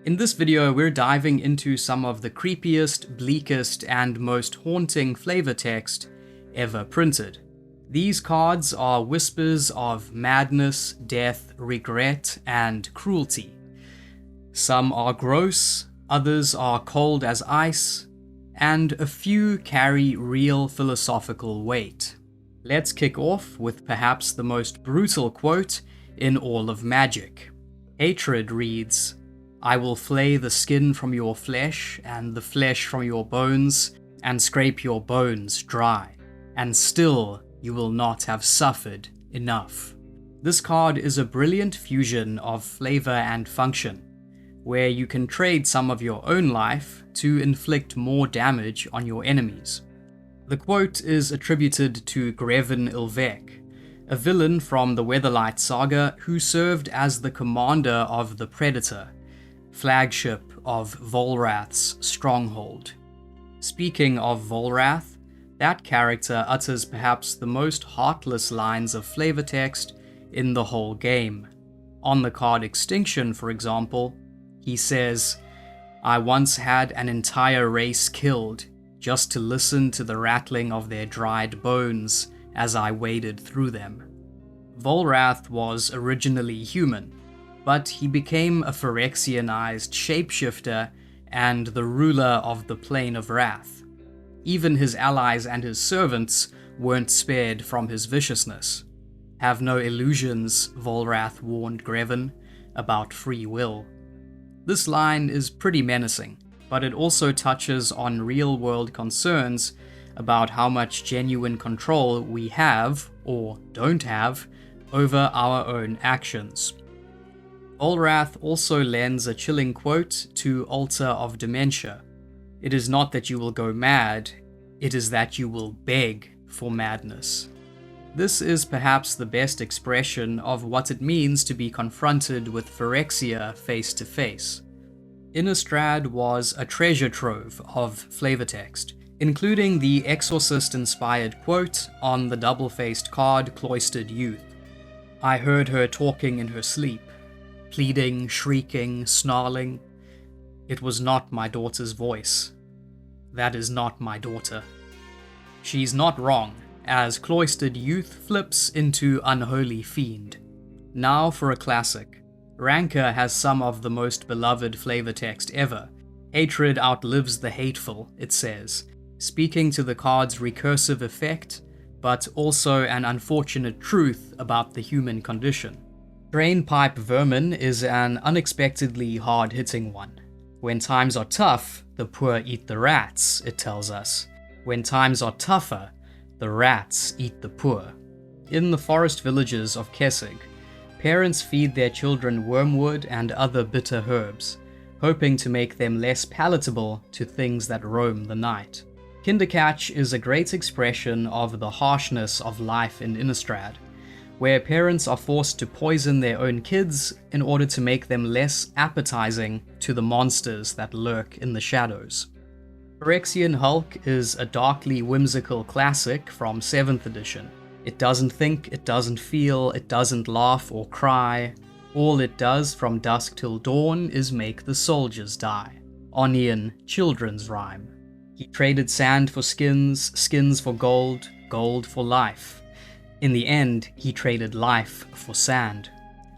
In this video, we're diving into some of the creepiest, bleakest, and most haunting flavor text ever printed. These cards are whispers of madness, death, regret, and cruelty. Some are gross, others are cold as ice, and a few carry real philosophical weight. Let's kick off with perhaps the most brutal quote in all of magic. Hatred reads, "I will flay the skin from your flesh and the flesh from your bones, and scrape your bones dry, and still you will not have suffered enough." This card is a brilliant fusion of flavor and function, where you can trade some of your own life to inflict more damage on your enemies. The quote is attributed to Greven Ilvek, a villain from the Weatherlight saga who served as the commander of the Predator, flagship of Volrath's stronghold. Speaking of Volrath, that character utters perhaps the most heartless lines of flavor text in the whole game. On the card Extinction, for example, he says, "I once had an entire race killed just to listen to the rattling of their dried bones as I waded through them." Volrath was originally human, but he became a Phyrexianized shapeshifter and the ruler of the Plane of Wrath. Even his allies and his servants weren't spared from his viciousness. Have no illusions, Volrath warned Greven, about free will. This line is pretty menacing, but it also touches on real-world concerns about how much genuine control we have, or don't have, over our own actions. Volrath also lends a chilling quote to Altar of Dementia. "It is not that you will go mad, it is that you will beg for madness." This is perhaps the best expression of what it means to be confronted with Phyrexia face to face. Innistrad was a treasure trove of flavor text, including the Exorcist-inspired quote on the double-faced card Cloistered Youth. "I heard her talking in her sleep, pleading, shrieking, snarling. It was not my daughter's voice. That is not my daughter." She's not wrong, as Cloistered Youth flips into Unholy Fiend. Now for a classic. Rancor has some of the most beloved flavor text ever. "Hatred outlives the hateful," it says, speaking to the card's recursive effect, but also an unfortunate truth about the human condition. Drainpipe Vermin is an unexpectedly hard-hitting one. "When times are tough, the poor eat the rats," it tells us. "When times are tougher, the rats eat the poor." In the forest villages of Kessig, parents feed their children wormwood and other bitter herbs, hoping to make them less palatable to things that roam the night. Kindercatch is a great expression of the harshness of life in Innistrad, where parents are forced to poison their own kids in order to make them less appetizing to the monsters that lurk in the shadows. Phyrexian Hulk is a darkly whimsical classic from 7th edition. It doesn't think, it doesn't feel, it doesn't laugh or cry. All it does from dusk till dawn is make the soldiers die. Onion, children's rhyme. He traded sand for skins, skins for gold, gold for life. In the end, he traded life for sand.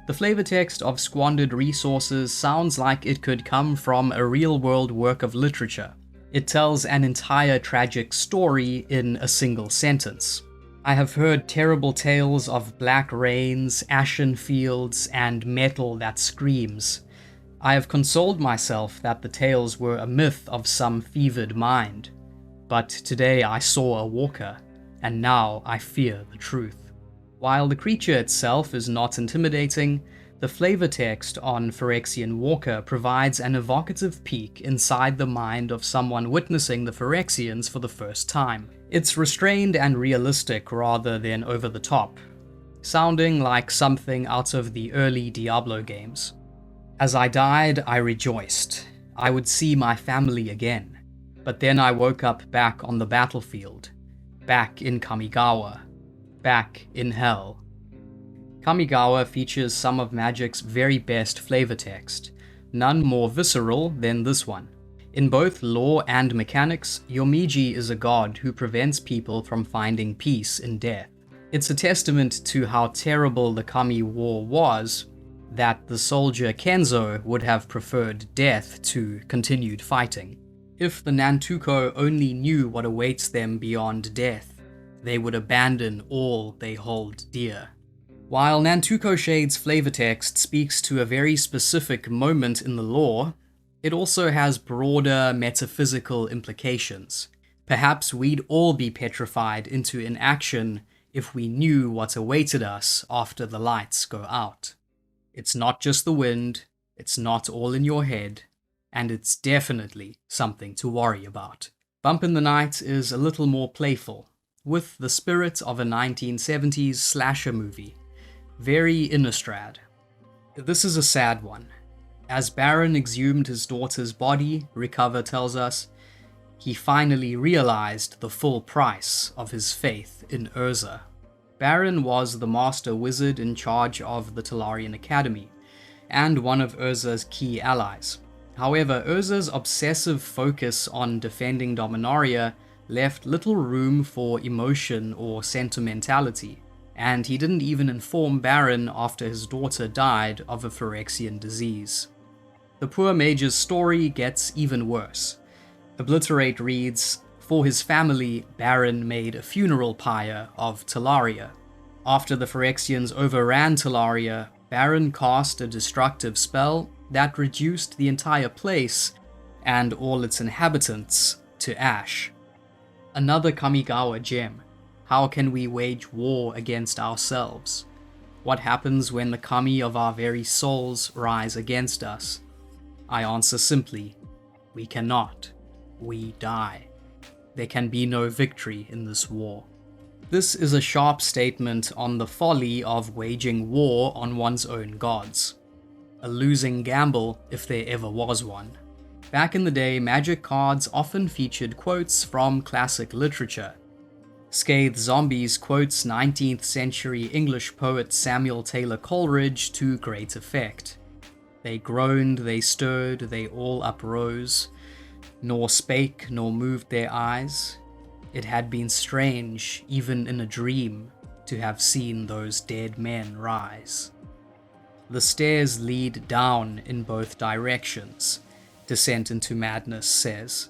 The flavor text of squandered resources sounds like it could come from a real-world work of literature. It tells an entire tragic story in a single sentence. "I have heard terrible tales of black rains, ashen fields, and metal that screams. I have consoled myself that the tales were a myth of some fevered mind. But today I saw a walker, and now I fear the truth." While the creature itself is not intimidating, the flavor text on Phyrexian Walker provides an evocative peek inside the mind of someone witnessing the Phyrexians for the first time. It's restrained and realistic rather than over the top, sounding like something out of the early Diablo games. "As I died, I rejoiced. I would see my family again. But then I woke up back on the battlefield, back in Kamigawa, back in hell." Kamigawa features some of Magic's very best flavor text, none more visceral than this one. In both law and mechanics, Yomiji is a god who prevents people from finding peace in death. It's a testament to how terrible the Kami War was that the soldier Kenzo would have preferred death to continued fighting. If the Nantuko only knew what awaits them beyond death, they would abandon all they hold dear. While Nantuko Shade's flavor text speaks to a very specific moment in the lore, it also has broader metaphysical implications. Perhaps we'd all be petrified into inaction if we knew what awaited us after the lights go out. It's not just the wind, it's not all in your head, and it's definitely something to worry about. Bump in the Night is a little more playful, with the spirit of a 1970s slasher movie. Very Innistrad. This is a sad one. As Baron exhumed his daughter's body, Recover tells us, he finally realized the full price of his faith in Urza. Baron was the master wizard in charge of the Talarian Academy, and one of Urza's key allies. However, Urza's obsessive focus on defending Dominaria left little room for emotion or sentimentality, and he didn't even inform Baron after his daughter died of a Phyrexian disease. The poor mage's story gets even worse. Obliterate reads, for his family, Baron made a funeral pyre of Talaria. After the Phyrexians overran Talaria, Baron cast a destructive spell that reduced the entire place and all its inhabitants to ash. Another Kamigawa gem. How can we wage war against ourselves? What happens when the kami of our very souls rise against us? I answer simply, we cannot. We die. There can be no victory in this war. This is a sharp statement on the folly of waging war on one's own gods. A losing gamble if there ever was one. Back in the day, magic cards often featured quotes from classic literature. Scathed Zombies quotes 19th century English poet Samuel Taylor Coleridge to great effect. They groaned, they stirred, they all uprose, nor spake nor moved their eyes. It had been strange, even in a dream, to have seen those dead men rise. The stairs lead down in both directions, Descent into Madness says.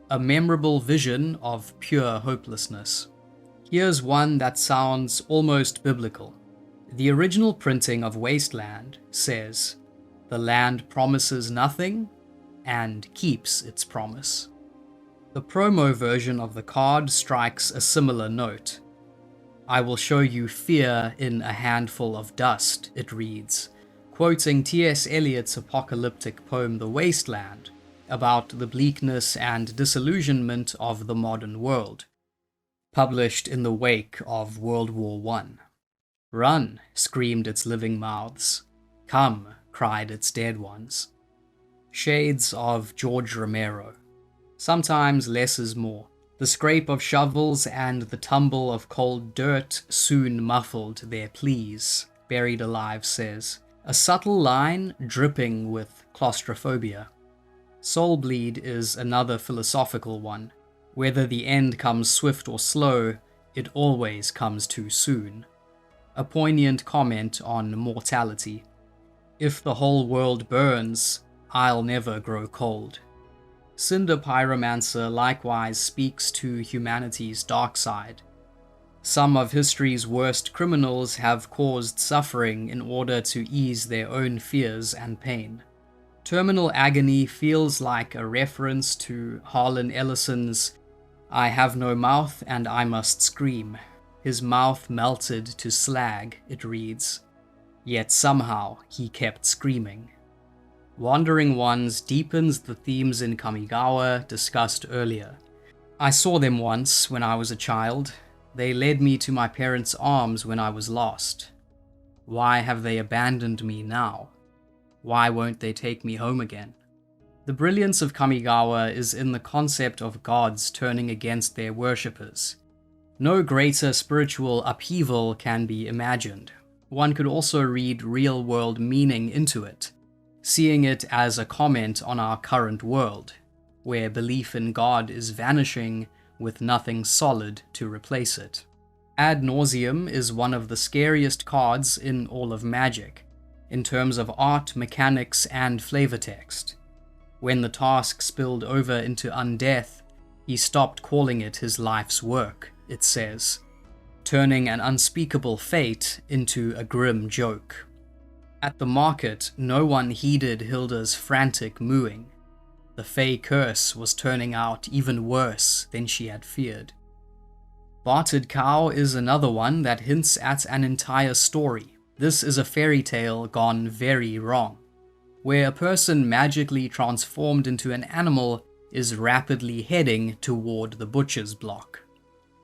A memorable vision of pure hopelessness. Here's one that sounds almost biblical. The original printing of Wasteland says, "The land promises nothing and keeps its promise." The promo version of the card strikes a similar note. "I will show you fear in a handful of dust," it reads, quoting T.S. Eliot's apocalyptic poem The Wasteland, about the bleakness and disillusionment of the modern world, published in the wake of World War I. "Run," screamed its living mouths. "Come," cried its dead ones. Shades of George Romero. Sometimes less is more. The scrape of shovels and the tumble of cold dirt soon muffled their pleas, Buried Alive says. A subtle line dripping with claustrophobia. Soulbleed is another philosophical one. Whether the end comes swift or slow, it always comes too soon. A poignant comment on mortality. If the whole world burns, I'll never grow cold. Cinder Pyromancer likewise speaks to humanity's dark side. Some of history's worst criminals have caused suffering in order to ease their own fears and pain. Terminal Agony feels like a reference to Harlan Ellison's "I have no mouth and I must scream. His mouth melted to slag," it reads. Yet somehow he kept screaming. Wandering Ones deepens the themes in Kamigawa discussed earlier. I saw them once when I was a child. They led me to my parents' arms when I was lost. Why have they abandoned me now? Why won't they take me home again? The brilliance of Kamigawa is in the concept of gods turning against their worshippers. No greater spiritual upheaval can be imagined. One could also read real-world meaning into it. seeing it as a comment on our current world, where belief in God is vanishing with nothing solid to replace it. Ad nauseam is one of the scariest cards in all of Magic, in terms of art, mechanics, and flavor text. When the task spilled over into undeath, he stopped calling it his life's work, it says, turning an unspeakable fate into a grim joke. At the market, no one heeded Hilda's frantic mooing. The Fey curse was turning out even worse than she had feared. Bartered Cow is another one that hints at an entire story. This is a fairy tale gone very wrong, where a person magically transformed into an animal is rapidly heading toward the butcher's block.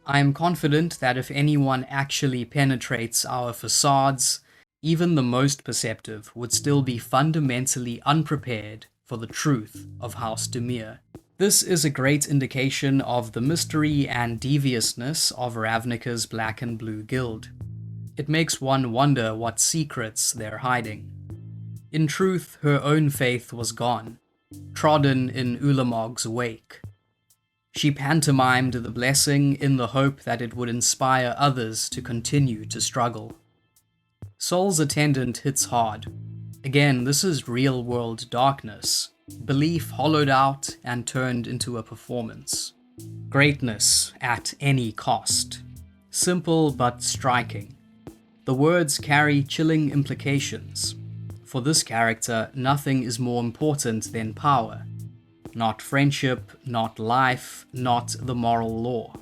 I am confident that if anyone actually penetrates our facades, even the most perceptive would still be fundamentally unprepared for the truth of House Demir. This is a great indication of the mystery and deviousness of Ravnica's Black and Blue Guild. It makes one wonder what secrets they're hiding. In truth, her own faith was gone, trodden in Ulamog's wake. She pantomimed the blessing in the hope that it would inspire others to continue to struggle. Soul's Attendant hits hard. Again, this is real-world darkness, belief hollowed out and turned into a performance. Greatness at any cost. Simple but striking. The words carry chilling implications. For this character, nothing is more important than power. Not friendship, not life, not the moral law.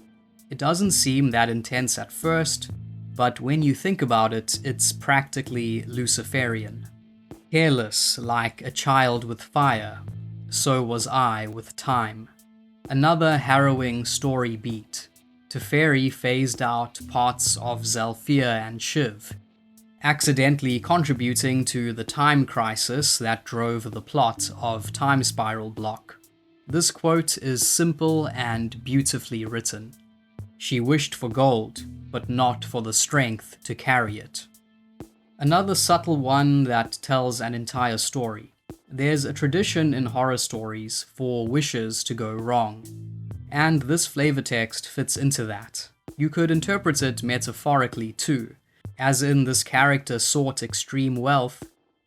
It doesn't seem that intense at first, but when you think about it, it's practically Luciferian. Careless like a child with fire, so was I with time. Another harrowing story beat. Teferi phased out parts of Zalfir and Shiv, accidentally contributing to the time crisis that drove the plot of Time Spiral Block. This quote is simple and beautifully written. She wished for gold, but not for the strength to carry it. Another subtle one that tells an entire story. There's a tradition in horror stories for wishes to go wrong, and this flavor text fits into that. You could interpret it metaphorically too, as in this character sought extreme wealth,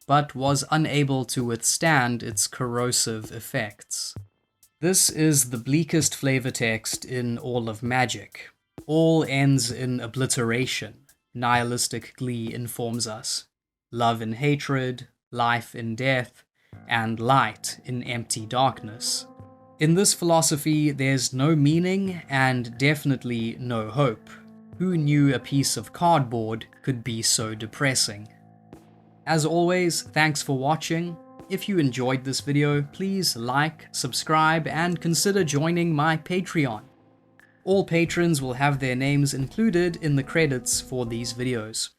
but was unable to withstand its corrosive effects. This is the bleakest flavor text in all of Magic. All ends in obliteration, nihilistic glee informs us. Love in hatred, life in death, and light in empty darkness. In this philosophy, there's no meaning and definitely no hope. Who knew a piece of cardboard could be so depressing? As always, thanks for watching. If you enjoyed this video, please like, subscribe, and consider joining my Patreon. All patrons will have their names included in the credits for these videos.